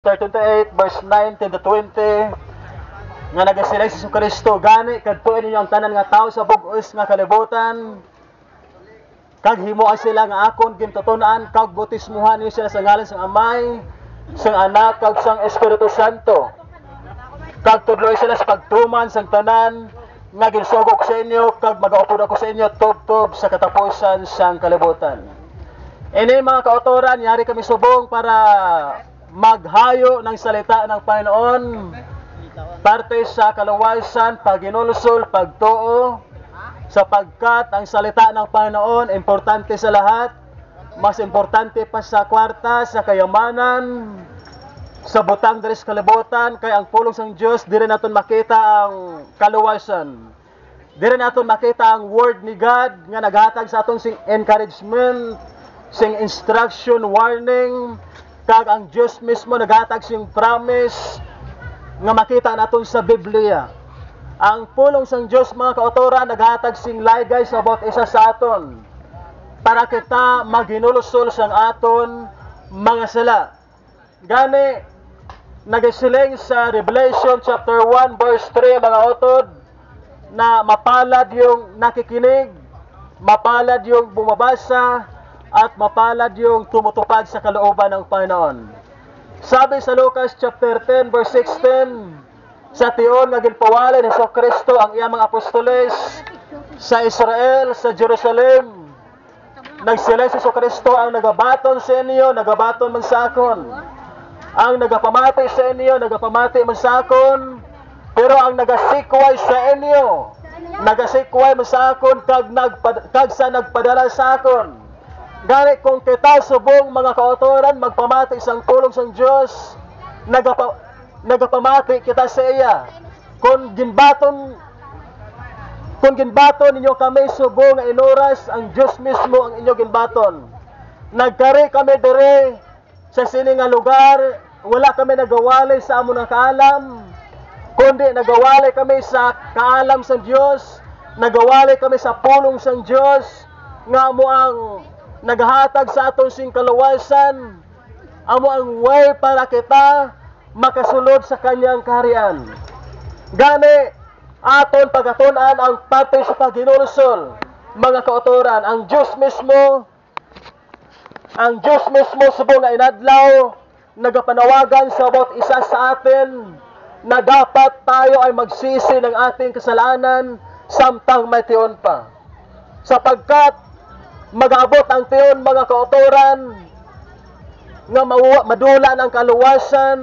28 verse 19 to 20 nga nagasilay si Kristo gani kadtuon ninyo ang tanan nga tawo sa bug-os nga kalibutan kag himuan sila nga akon gintuton-an kag bautismuhan niyo sila sa ngalan sang Amay, sang Anak kag sang Espiritu Santo. Kag tudloy sila sa pagtuman sang tanan nga ginsugok sa inyo kag magaupod ako sa inyo tubtob sa katapusan sang kalibutan. Ini mga kautoran, yari kami subong para maghayo ng salita ng Panginoon parte sa kaluwasan, paginulsol, pagtuo sapagkat ang salita ng Panginoon importante sa lahat, mas importante pa sa kwarta, sa kayamanan, sa butang diri sa kalibutan, kay ang pulong sang Dios dire naton makita ang kaluwasan, dire naton makita ang word ni God nga naghatag sa aton sing encouragement, sing instruction, warning, kag ang Diyos mismo naghatag sing promise nga makita naton sa Biblia. Ang pulong sang Diyos mga kautoran naghatag sing laygay sa bawat isa sa aton para kita maghinulsol sang aton mga sala. Gani nagasiling sa Revelation chapter 1 verse 3 mga utod na mapalad yung nakikinig, mapalad yung bumabasa, at mapalad yung tumutupad sa kalooban ng Panginoon. Sabi sa Lucas chapter 10 verse 16, sa tion nga ginpawali ni Kristo ang iyang mga apostoles sa Israel, sa Jerusalem, nagsilay si Kristo ang nagabaton sa inyo, nagabaton man sa akon. Ang nagapamati sa inyo, nagapamati man sa akon, pero ang nagasikway sa inyo, nagasikway man sa akon kag sa nagpadala sa akon. Gani kung kita subong mga kautoran magpamati isang pulong sang Dios, nagapamati kita sa iya. Kung ginbaton ninyo kami subong nga inoras, ang Dios mismo ang inyo ginbaton. Nagkari kami dire sa sini nga lugar, wala kami nagawali sa amo ng kaalam, kundi nagawali kami sa kaalam sang Dios, nagawali kami sa pulong sang Dios nga amo ang naghatag sa aton sing kaluwasan, amo ang way para kita makasulod sa kanyang kaharian. Gani aton pagatunan ang parte sa paghinulsol mga kautoran, ang Diyos mismo subong nga inadlaw nagapanawagan sa bawat isa sa atin na dapat tayo ay magsisi ng ating kasalanan samtang may tion pa, sapagkat mag-abot ang tion mga kautoran nga madulan ang kaluwasan